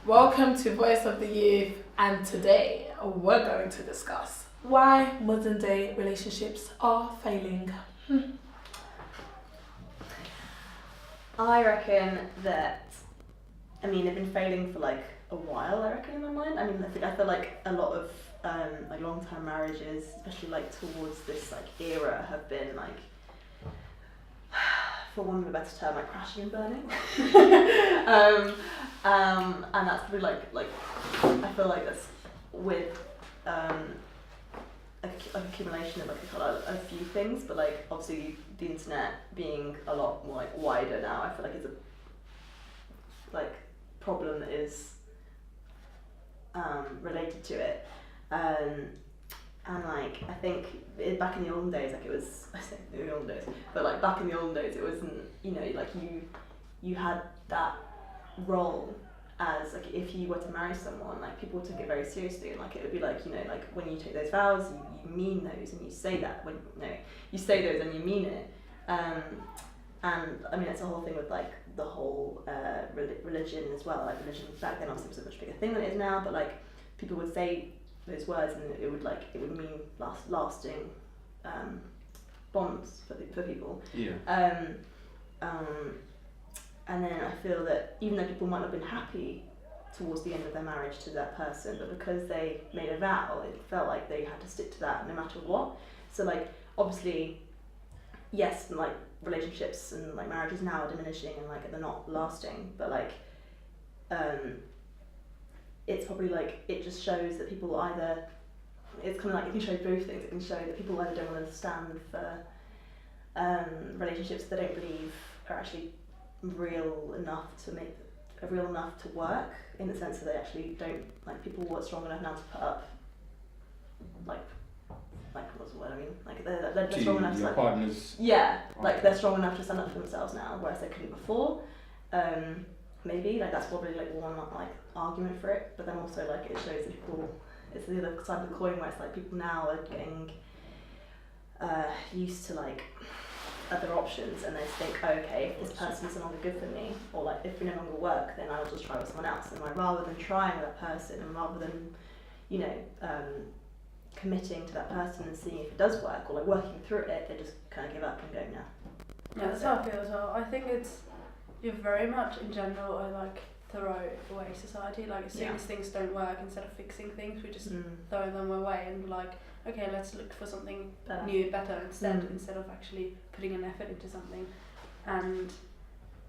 Welcome to Voice of the Youth, and today we're going to discuss why modern day relationships are failing. I reckon that, they've been failing for like a while, I reckon, in my mind. I feel like a lot of like long-term marriages, especially like towards this like era, have been like, for want of a better term, like crashing and burning. And that's probably like I feel like that's with accumulation of like a few things, but like obviously the internet being a lot more like wider now, I feel like it's a like problem that is related to it. And like I think back in the olden days, like it was, I say the olden days, but like back in the olden days, it wasn't, like you had that role as like if you were to marry someone, like people took it very seriously, and like it would be like, like when you take those vows, you mean those, and you say that when you say those and you mean it. And it's a whole thing with like the whole religion as well. Like religion back then obviously was a much bigger thing than it is now, but like people would say those words and it would mean lasting bonds for people. Yeah. And then I feel that even though people might not have been happy towards the end of their marriage to that person, but because they made a vow, it felt like they had to stick to that no matter what. So like obviously, yes, like relationships and like marriages now are diminishing and like they're not lasting, but like it's probably like it just shows that people either, it's kind of like it can show both things. It can show that people either don't want to stand for relationships that they don't believe are actually real enough to work, in the sense that they actually don't, like people who are strong enough now to put up like what's the word I mean, like they're strong enough to your like, partners. yeah, like they're strong enough to stand up for themselves now, whereas they couldn't before. Maybe like that's probably like one like argument for it, but then also like it shows that people, it's the other side of the coin where it's like people now are getting used to like other options, and they think, oh, okay, if this person's no longer good for me, or like if we no longer work, then I'll just try with someone else. And like rather than trying with that person, and rather than committing to that person and seeing if it does work, or like working through it, they just kind of give up and go, no. Yeah, that's how I feel as well. I think you're very much in general a like throw away society. Like as soon as things don't work, instead of fixing things, we just throw them away and be like, okay, let's look for something new, better instead of actually putting an effort into something. And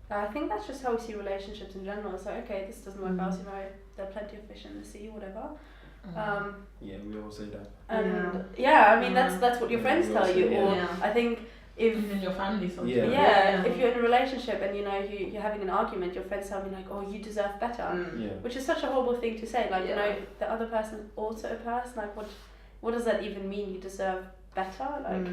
I think that's just how we see relationships in general. It's like, okay, this doesn't work out, there are plenty of fish in the sea, whatever. Yeah, we all say that. And that's what your friends tell you. Or I think if Even your family sometimes. if you're in a relationship and you're having an argument, your friends tell me like, oh, you deserve better, which is such a horrible thing to say. Like the other person is also a person. Like what does that even mean? You deserve better, like.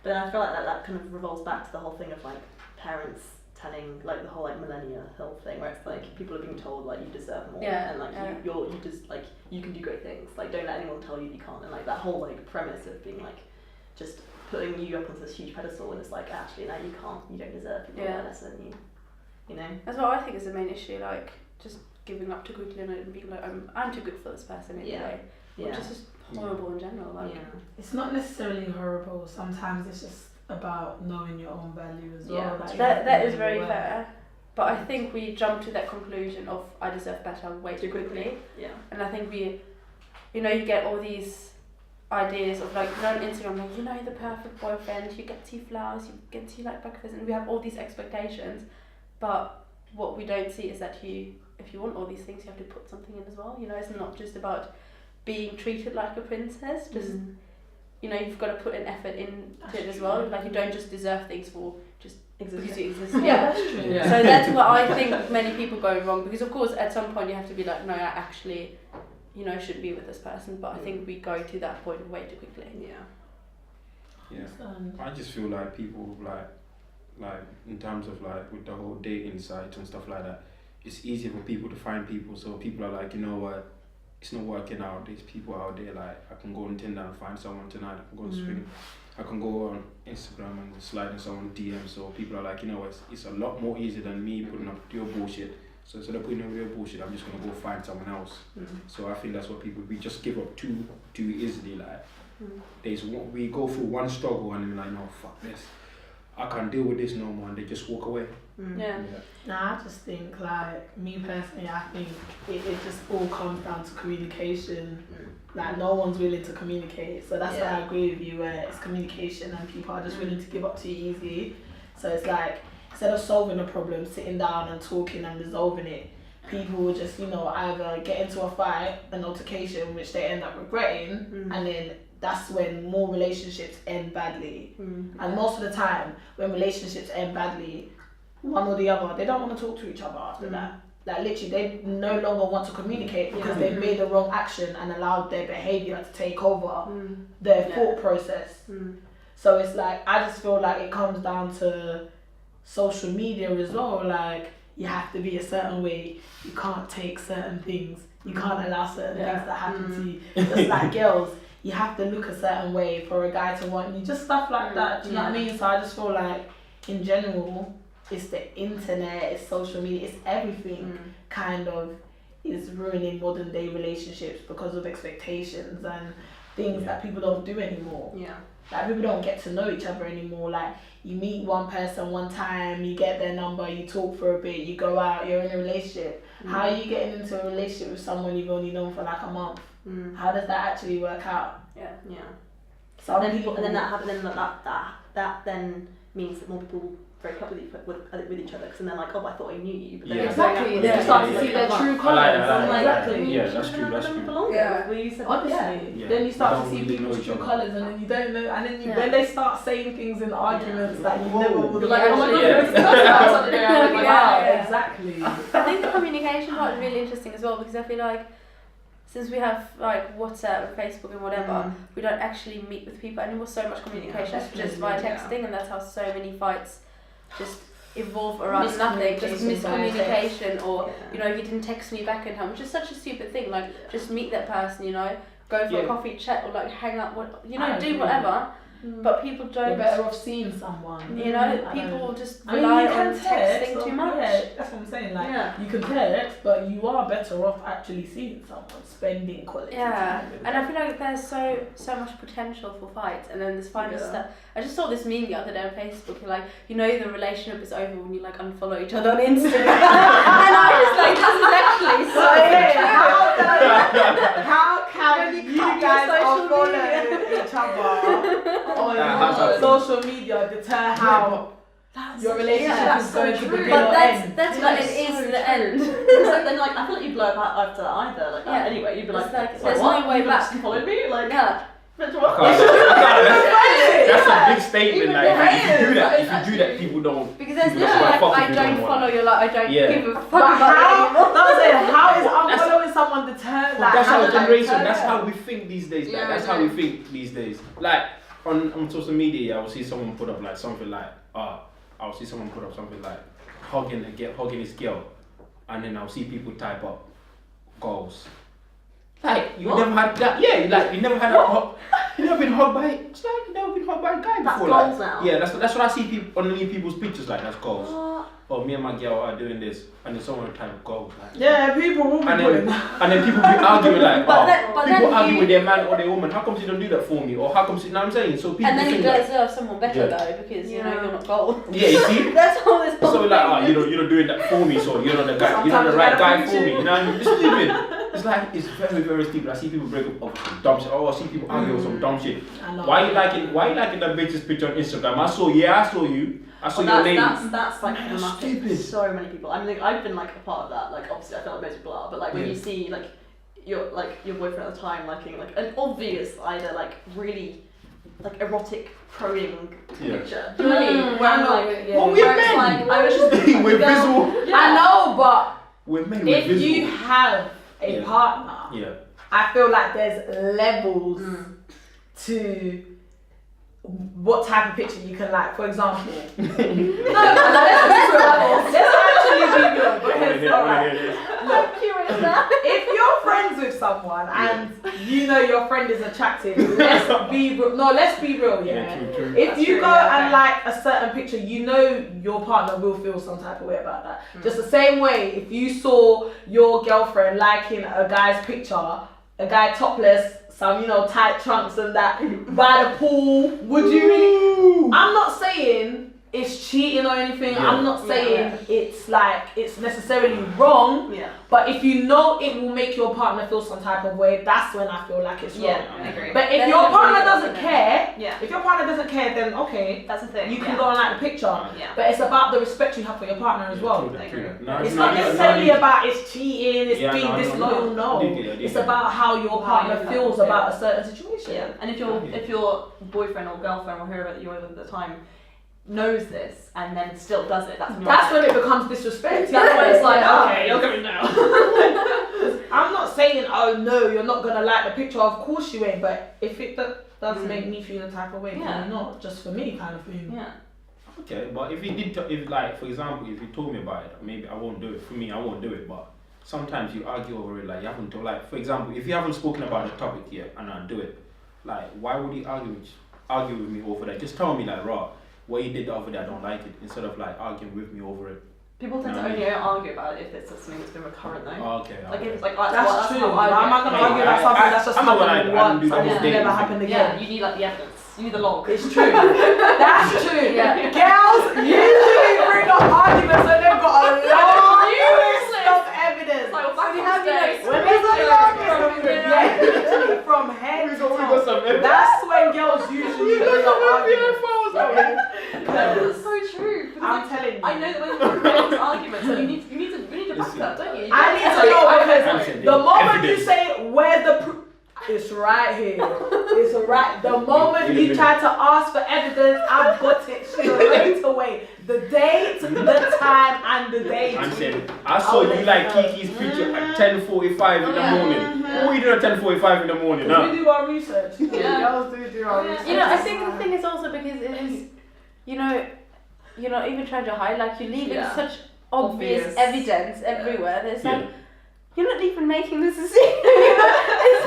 But I feel like that kind of revolves back to the whole thing of like parents telling, like the whole like millennial whole thing, where it's like people are being told like you deserve more, and like you just like you can do great things. Like don't let anyone tell you you can't, and like that whole like premise of being like just putting you up onto this huge pedestal, and it's like actually no, you can't, you don't deserve people less than you know. That's what I think is the main issue, like just giving up too quickly and being like I'm too good for this person anyway, which is just horrible in general. Like It's not necessarily horrible. Sometimes it's just about knowing your own value as well. Like that is very fair. But I think we jump to that conclusion of I deserve better way too quickly. Yeah. And I think we, you get all these ideas of like, on Instagram, like, the perfect boyfriend, you get to flowers, you get to like breakfast, and we have all these expectations. But what we don't see is that if you want all these things, you have to put something in as well. It's not just about being treated like a princess. Just you've got to put an effort into it as well. Like you don't just deserve things for just because you exist. That's true. Yeah. So that's what I think many people go wrong, because of course at some point you have to be like, no, I actually, should be with this person. But I think we go to that point way too quickly. Yeah. I just feel like people like in terms of like with the whole dating sites and stuff like that, it's easier for people to find people. So people are like, you know what? It's not working out. There's people out there like I can go on Tinder and find someone tonight. I can go on Spring. I can go on Instagram and slide in someone's DM. So people are like, it's a lot more easier than me putting up your bullshit. So instead of putting up your bullshit, I'm just gonna go find someone else. So I think that's what we just give up too easily. Like we go through one struggle and then like, no, fuck this, I can't deal with this no more, and they just walk away. Nah, I just think, like, me personally, I think it just all comes down to communication. Like, no one's willing to communicate, so that's why I agree with you, where it's communication and people are just willing to give up too easy. So it's like, instead of solving a problem, sitting down and talking and resolving it, people will just, you know, either get into a fight, an altercation, which they end up regretting, and then that's when more relationships end badly. And most of the time, when relationships end badly, one or the other, they don't want to talk to each other after that. Like, literally, they no longer want to communicate because they've made the wrong action and allowed their behaviour to take over their thought process. So it's like, I just feel like it comes down to social media as well. Like, you have to be a certain way, you can't take certain things, you can't allow certain things to happen to you. Just like girls, you have to look a certain way for a guy to want you, just stuff like that. Do you know what I mean? So I just feel like, in general, it's the internet, it's social media, it's everything kind of is ruining modern day relationships because of expectations and things that people don't do anymore. Like, people don't get to know each other anymore. Like, you meet one person one time, you get their number, you talk for a bit, you go out, you're in a relationship. How are you getting into a relationship with someone you've only known for like a month? How does that actually work out? So and then that then means that more people break up with each other, because then they're like, oh, I thought I knew you. But then Exactly. They start to see their true colours. Exactly. Yeah, that's true. That's true. Honestly, then you start to see people's true colours, and then you don't know, and then when they start saying things in arguments that you never would have, like, oh my god, exactly. I think the communication part is really interesting as well, because I feel like since we have like WhatsApp, Facebook and whatever, we don't actually meet with people anymore. So much communication is just via texting, and that's how so many fights just evolve around nothing, just miscommunication, or you know, if you didn't text me back in time, which is such a stupid thing. Like, just meet that person, you know, go for a coffee, chat, or like hang out, you know, do whatever. But people don't. You're better off seeing someone. You know, people just rely on texting too much. Yeah, that's what I'm saying. Like, you can text, but you are better off actually seeing someone, spending quality time with them. And I feel like there's so much potential for fights, and then this final stuff. I just saw this meme the other day on Facebook, like, you know, the relationship is over when you like unfollow each other on Instagram. And I was like, this is actually so how can you guys unfollow each other on social media deter how your relationship is going to begin or end? That's what it is the end. So then, like, I feel like you'd blow up after that either. Like, anyway, you'd be like, there's no way back. You followed me? Like, that's a big statement. Like, if you do that, people don't. Because there's no like, I don't follow your life. I don't give a fuck about how is unfollowing someone deterred? Like, that's our generation. That's how we think these days. Like, that's how we think these days. Like, on social media, I will see someone put up like something like, I'll see someone put up something like hugging his girl, and then I'll see people type up goals. Like, you never had that, like, you never had a you never been hugged by, it's like, you never been hugged by a guy before. That's goals like, now. Yeah, that's what I see people underneath people's pictures, like, that's goals. Oh, me and my girl are doing this, and then someone will type goals. Like, people will be and then people be arguing like, people argue with their man or their woman. How come you don't do that for me? Or how come you know what I'm saying? So people. And then you think deserve someone better though, because you know you're not gold. Yeah, you see. That's all this. So like, you're not doing that for me, so you're not the guy. You're not the right guy for me. You know what I mean? It's stupid. It's like, it's very, very stupid. I see people break up over some dumb shit. I see people argue over some dumb shit. Why you liking that bitch's picture on Instagram? I saw you. I saw your name. That's like dramatic for so many people. I mean, like, I've been like a part of that. Like, obviously, I feel like most people are, but like when you see like your boyfriend at the time liking like an obvious either like really like erotic proing picture. Do you know what I mean? Where I'm like, well, we're men. Like, I was just we're visual. Yeah. I know, but we're men. If you have a partner, I feel like there's levels to what type of picture you can like. For example, let's actually be real, because I'm curious now. If you're friends with someone and you know your friend is attractive, let's be real, yeah. True. If That's you true, go yeah, and okay. like a certain picture, you know your partner will feel some type of way about that. Just the same way, if you saw your girlfriend liking a guy's picture, a guy topless, some tight trunks and that by the pool, would you really? I'm not saying it's cheating or anything. Yeah. I'm not saying it's like it's necessarily wrong. Yeah. But if you know it will make your partner feel some type of way, that's when I feel like it's wrong. Yeah, I agree. But if Then your it's partner really doesn't different. care, Yeah. if your partner doesn't care, then okay, That's the thing. you can yeah. go and like the picture. Yeah. But it's about the respect you have for your partner as well. True that, true that. No, It's no, not no, necessarily no, about it's cheating, it's Yeah, being no, no, disloyal. no. I No, did get it, I did it's get it. about how your How partner you feels feel, about a certain situation. Yeah, and if Yeah. your boyfriend or girlfriend or whoever that you're with at the time knows this and then still does it, That's when it becomes disrespect. That's when it's like, Yeah. okay, you're coming now. I'm not saying, oh no, you're not gonna like the picture. Of course you ain't. But if it does make me feel a type of way, Yeah. then not just for me, kind of thing. Yeah. Okay, but if he did, if like for example, if he told me about it, maybe I won't do it. For me, I won't do it. But sometimes you argue over it, like you haven't told. Like for example, if you haven't spoken about the topic yet and I do it, like why would he argue with me over that? Just tell me like, raw, what you did the other day, I don't like it. Instead of like arguing with me over it. People tend to only argue about it if it's something that's been recurrent though. Oh, okay. Like okay. if it's like That's true. how Why am I gonna argue about something that's just I'm not gonna happened lie, I don't do once the and whole it's dating never thing. happened Yeah, again? you need like the evidence. You need the log. It's true. That's true. Yeah. Girls usually bring up arguments when they've got a long list of evidence. Like, well, back in have the day, When there's a long list of evidence, yeah, literally from head to toe. That's when girls usually bring up arguments. That's so true. Because I'm telling you. I know that when we're having arguments, you need to back that, don't you? I need to Sorry, know I'm because sorry. the moment you Evidence. say where's the proof, it's right here. It's right. The moment you try to ask for evidence, I've got it straight away. The date, the time, and the date. I said, I saw you like Kiki's picture at 10:45 in the morning. What were you doing at 10:45 in the morning? We Huh? do our research. Yeah. Girls do our Yeah. research. You know, I think the thing is also because it is, you're not even trying to hide, like you're leaving Yeah. such obvious Obvious. evidence everywhere. There's Yeah. like, you're not even making this a secret.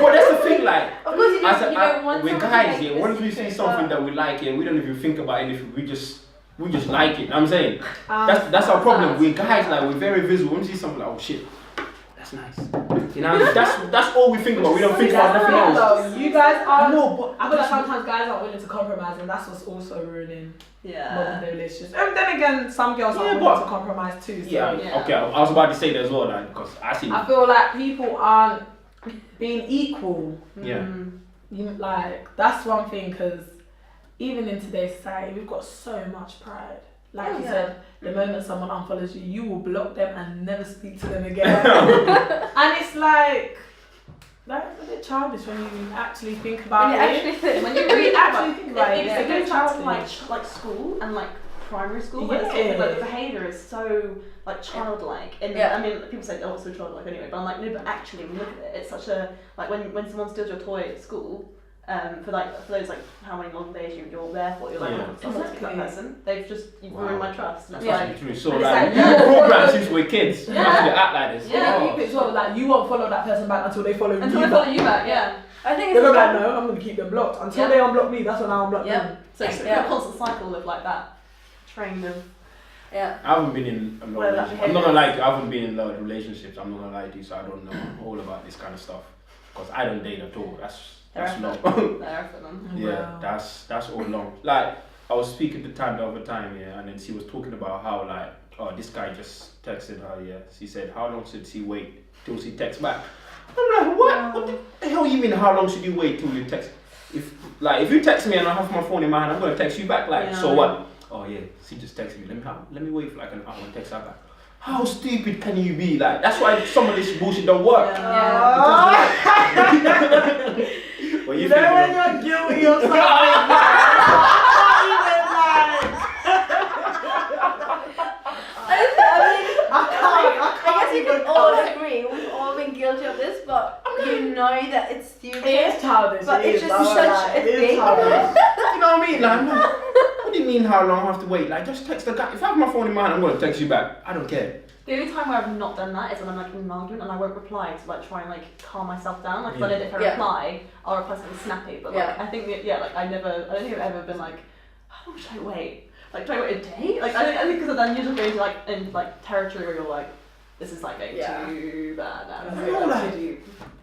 Well, that's the thing, like. Of course you As don't, you don't want we're someone guys, to make yeah. this Once we see secret, something but- that we like, yeah, we don't even think about anything. We just like it. I'm saying Um, that's our problem. We're guys, like we're very visual. When we see something like, oh shit, that's nice. You know, that's all we think about. We don't think about nothing else. though. You guys I are. know, but I feel like sometimes guys aren't willing to compromise, and that's what's also ruining modern Yeah. day relationships. And then again, some girls Yeah, aren't but- willing to compromise too. So yeah, Yeah. okay. I was about to say that as well, like, because I see. I feel like people aren't being equal. Yeah. Like that's one thing, because even in today's society, we've got so much pride. Like Oh, you yeah. said, the moment someone unfollows you, you will block them and never speak to them again. And it's like that's a bit childish when you actually think about When you it. actually think, When you When you read actually think about it, it it's a goes bit back to childish. like school and like primary school, but Yeah. the behaviour is so like childlike. And Yeah. I mean, people say, oh, it's so childlike anyway, but I'm like, no, but actually, when you look at it, it's such a like when someone steals your toy at school. For those like how many long days you're there for, you're like, Yeah. oh, someone took that Exactly. person. They've just you've Wow. ruined my trust. And That's it's actually like, true. So and it's like, like, you you programmed follow- since we're kids. You Yeah. actually act like this. Yeah. You keep it sort of like you won't follow that person back until they follow until you they follow back. you back, yeah. I think They're it's gonna be like, no, I'm gonna keep them blocked until Yeah. they unblock me. That's when I unblock Yeah. them. So it's Yeah. a constant cycle of like that train of yeah. I haven't been in a lot of Well, that relationships. I'm not gonna lie to you, I haven't been in a lot of relationships. I'm not gonna lie to you, so I don't know all about this kind of stuff. Because I don't date at all. That's long. there for them. Yeah, that's all long. Like I was speaking to Tam the other time, yeah, and then she was talking about how like, oh, this guy just texted her, yeah. She said, how long should she wait till she texts back? I'm like, what? What the hell you mean? How long should you wait till you text? If you text me and I have my phone in my hand, I'm gonna text you back. Like, Yeah. so what? Oh yeah, she just texted me. Let me wait for like an hour and text her back. How stupid can you be? Like, that's why some of this bullshit don't work. Yeah. Well, You you know think, when you know, you're guilty of something. I I guess we even can all agree, we've all been guilty of this, but you know that it's stupid. It is childish. But it it's is, just I won't such lie, a it is thing. childish. you know what I mean? Like, what do you mean how long I have to wait? Like, just text the guy. If I have my phone in my hand, I'm gonna text you back. I don't care. The only time where I've not done that is when I'm like in an argument and I won't reply to like try and like calm myself down. Like if I reply, I'll reply something snappy. But like I think that, like I don't think I've ever been like, how long should I wait? Like, do I wait a day? Like I think because then you're just going to like in like territory where you're like, this is like going too bad now.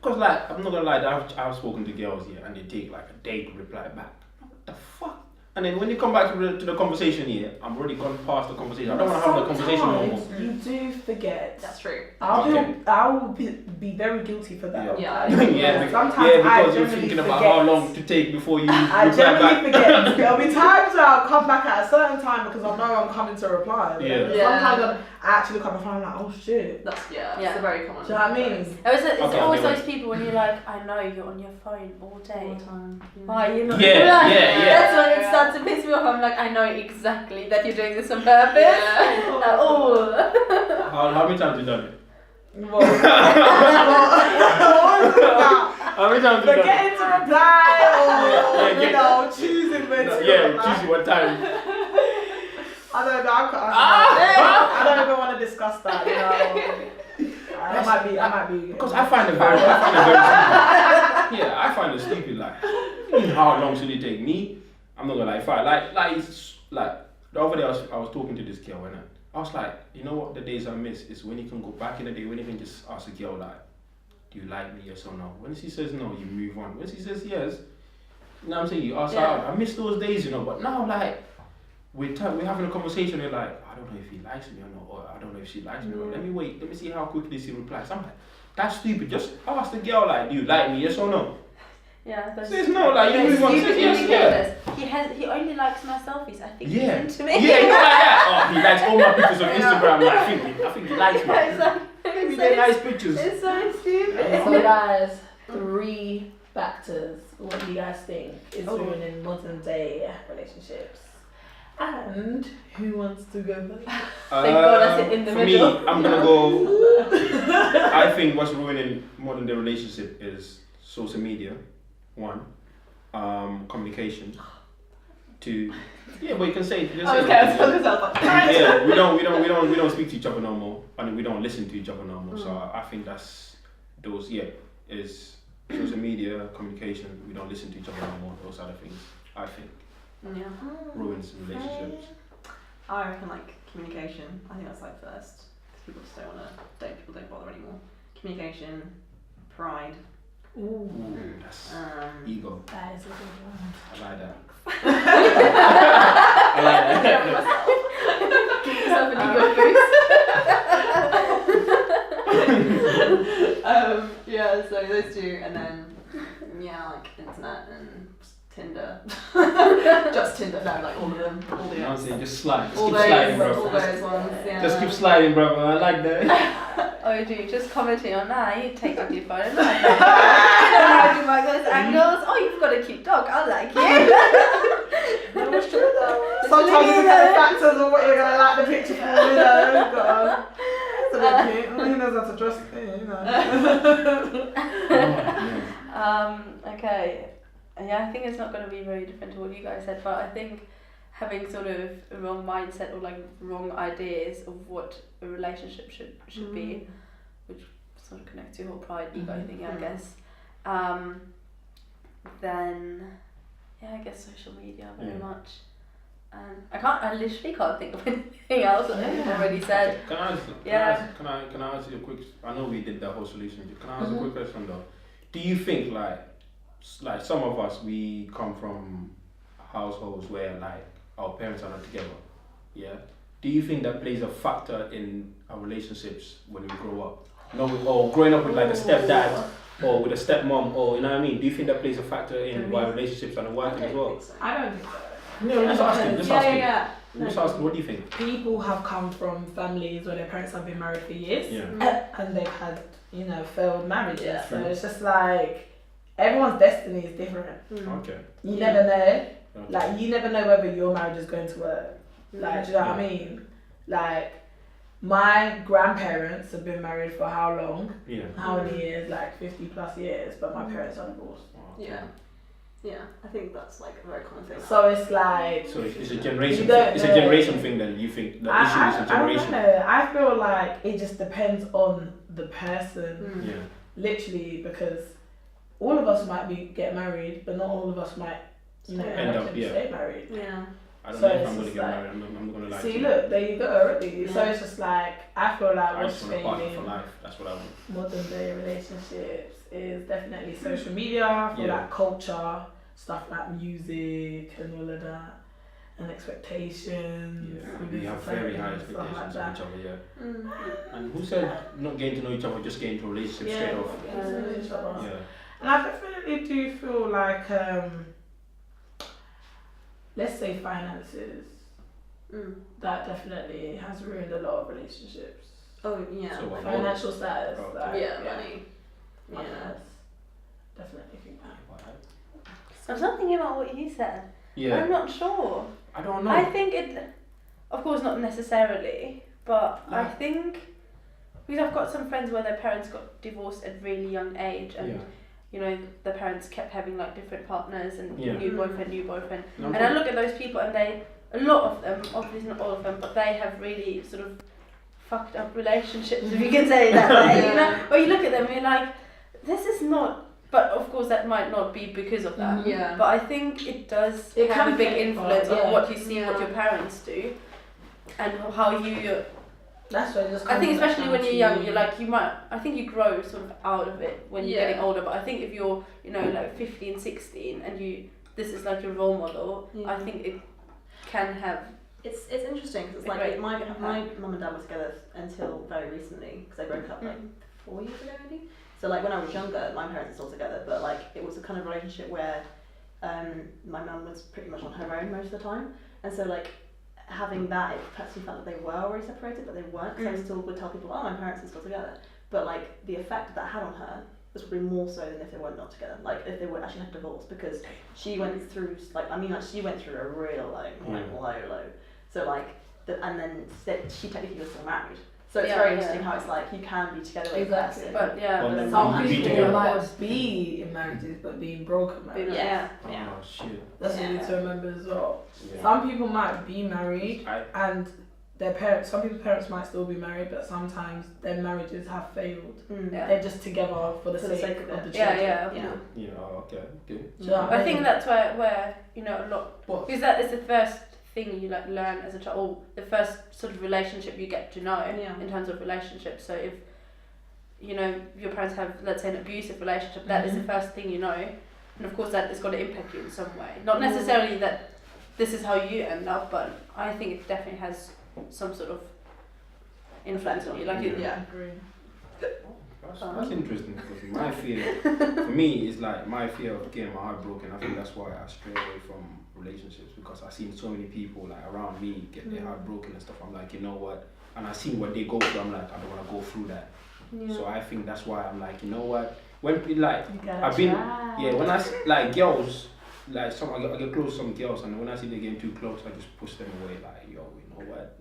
Because like I'm not gonna lie, I've spoken to girls here and they take like a day to reply back. What the fuck? And then when you come back to the conversation here, I'm already gone past the conversation. I don't want to have the conversation no more. You do forget. That's true. I will be very guilty for that. Yeah. Because you're thinking about how long to take before you I reply back. forget. There'll be times where I'll come back at a certain time because I know I'm coming to reply. Sometimes I actually look at my phone and I'm like, oh shit. That's it's a very common. Do you know what I mean? It's always those people when you're like, I know you're on your phone all day. All the time. Why are you not? Yeah. That's when it starts to piss me off. I'm like, I know exactly that you're doing this on purpose. Like, How many times have you done it? What? How many times have you done it? Forgetting to reply or choosing when to reply. Choosing what time. I don't know. I don't even want to discuss that. You know, I might be. Because I find it very stupid. Yeah, I find it stupid. Like, how long should it take me? I'm not gonna lie. If I like the other day I was talking to this girl and I was like, you know what? The days I miss is when you can go back in the day when you can just ask a girl like, do you like me, yes or no? When she says no, you move on. When she says yes, you know what I'm saying? You ask out. I miss those days, you know. But now like. We're having a conversation, we're like, I don't know if he likes me or not, or I don't know if she likes me or not. Let me wait, let me see how quickly she replies. I'm like, that's stupid. Just ask the girl, like, do you like me, yes or no? Yeah, that's says no, like, you move on, says yes, He only likes my selfies. I think he's into me. Yeah, you know like that. Oh, he likes all my pictures on Instagram. Like, I think he likes me. Maybe they're nice pictures. It's so stupid. So guys, 3 factors. What do you guys think is ruining modern day relationships? And who wants to go first? Thank God I sit in the middle. For me, I'm gonna go. I think what's ruining modern day relationship is social media. 1, communication. 2, but you can say. We don't speak to each other no more, and we don't listen to each other no more. So I think that's those. Is social media, communication. We don't listen to each other no more. Those other things. I think. Yeah. Ruins relationships. I reckon like communication. I think that's like first. Because people just people don't bother anymore. Communication, pride. Ooh. That's ego. That is a good one. I like that. Give yourself an ego boost. So those 2 and then like internet and Tinder. Just Tinder, no, like all of them. All the apps. Just slide. All keep those, sliding, bro. all those ones, yeah. Just keep sliding, bro. I like that. Oh, do you just commenting on that? You take up your phone and like that. You know how to mark those angles. Oh, you've got a cute dog. I like you. Sometimes you look at the factors of what you're going to like the picture for, you know. God. It's a bit cute. He knows how to dress it, you know. Okay. Yeah, I think it's not going to be very different to what you guys said, but I think having sort of a wrong mindset or like wrong ideas of what a relationship should be, which sort of connects to your whole pride ego thing, I guess. Then I guess social media very much. I literally can't think of anything else that I've already said. Okay. Can I ask you a quick? I know we did that whole solution. Can I ask a quick question though? Do you think like some of us, we come from households where like our parents are not together, do you think that plays a factor in our relationships when we grow up? Or growing up with like a stepdad or with a stepmom, or you know what I mean? Do you think that plays a factor in why relationships are not working as well? I don't think so. No, just asking. Just asking, what do you think? People have come from families where their parents have been married for years and they've had, failed marriages. So it's just like everyone's destiny is different. Okay. You never know. Okay. Like you never know whether your marriage is going to work. Like, do you know what I mean? Like my grandparents have been married for how long? How many years? Like 50+ years, but my parents are divorced. Yeah. Yeah, I think that's like a very common thing. So it's like. So it's a generation. You don't It's a know. generation thing. Then you think the issue is a generation. I don't know. I feel like it just depends on the person, Mm. Yeah. literally, because all of us might get married, but not all of us might, End up, yeah. stay married. Yeah. I don't So know if it's I'm gonna just get like- married. I'm gonna lie. See, to you. look, there you go already. So Yeah. it's just like, I feel like I what's just want a partner for changing life. That's what I want. modern day relationships is definitely social media for Yeah. like culture, stuff like music and all of that, and expectations. Yeah. within We have society very high and stuff expectations like of each that. other. Yeah. Mm. And who said not getting to know each other, just getting into a relationship straight off? Each other. Yeah. And I definitely do feel like, let's say finances, Mm. that definitely has ruined a lot of relationships. Oh yeah. So what? Financial status, Oh, like, Yeah, money. Yeah. finance. Definitely think that. I'm not thinking about what you said. Yeah. I'm not sure. I don't know. I think it, of course, not necessarily, but I Yeah. think because I've got some friends where their parents got divorced at really young age, and Yeah. you know the parents kept having like different partners and Yeah. new boyfriend, No, and I look at those people and a lot of them, obviously not all of them, but they have really sort of fucked up relationships, if you can say it that way, you know. Or you look at them and you're like, this is not. But of course, that might not be because of that. Yeah. But I think it does It have can a big be, influence but on yeah. what you see, what Yeah. your parents do, and how you. That's what it just I think comes back especially down when you're to young, you're like you might. I think you grow sort of out of it when you're Yeah. getting older. But I think if you're, you know, like 15, 16, and this is like your role model, Yeah. I think it can have. It's interesting because it's A like great my impact. mum and dad were together until very recently because they broke up like Mm. 4 years ago maybe. So like when I was younger, my parents were still together, but like it was a kind of relationship where my mum was pretty much on her own most of the time, and so like having that, it perhaps you felt that they were already separated, but they weren't. Because I still would tell people, oh, my parents are still together, but like the effect that had on her was probably more so than if they were not together. Like if they were actually had divorced, because she went through she went through a real low. So like and then she technically was still married. So it's Yeah, very yeah. interesting how it's like you can be together with a Exactly. person. But yeah, Well, but then Some you be people together. might be in marriages but being broken marriages. Yeah. Oh shit. That's what you Yeah. need to remember as well. Yeah. Some people might be married I- and their parents, some people's parents might still be married, but sometimes their marriages have failed. Mm. Yeah. They're just together for the For the sake sake of of the it. children. yeah. Yeah. Yeah. Okay. Okay. Do you know what I think that's where you know a lot. What? Because that is the first thing you like learn as a child, or the first sort of relationship you get to know Yeah. in terms of relationships. So if you know your parents have, let's say, an abusive relationship, that is the first thing you know, and of course that is going to impact you in some way. Not necessarily that this is how you end up, but I think it definitely has some sort of influence on you. Like it, Yeah. That's interesting because my fear, for me, is like my fear of getting my heart broken. I think that's why I stray away from relationships, because I've seen so many people like around me get their heart broken and stuff. I'm like, you know what? And I've seen what they go through. I'm like, I don't want to go through that. Yeah. So I think that's why I'm like, you know what? When like You gotta I've been, try. yeah, when I like girls, like I get close to some girls, and when I see they getting too close, I just push them away. Like, yo, you know what?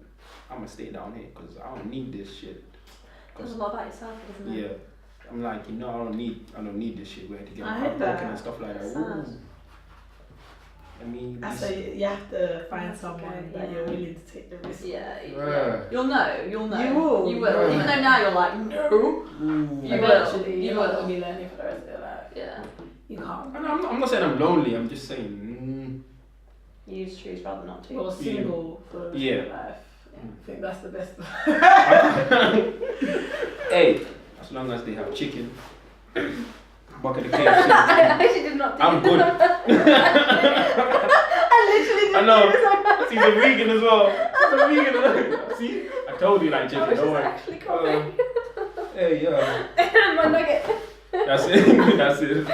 I'm gonna stay down here because I don't need this shit. It's a lot about yourself, isn't it? Yeah, I'm like, you know, I don't need this shit. We had to get I my heard heart broken that. and stuff like that. Sad. Ooh. I mean, I this- say you have to find That's someone okay, that yeah. you're willing to take the risk. Yeah, Yeah. You'll know. You will. You will. Yeah. Even though now you're like, no. Ooh. You will. Eventually, You you're will. not gonna be learning for the rest of your life. Yeah. You can't. And I'm not saying I'm lonely. I'm just saying. You just choose rather not to. You're single for the rest Yeah. of your life. I think that's the best. Hey, as long as they have chicken, bucket of KFC, I actually did not do I'm good. I literally I know. She's a vegan as well. She's a vegan as well. See, I told you like chicken. I was Don't just worry. actually coughing. Hey, yeah. My nugget. That's it. That's it.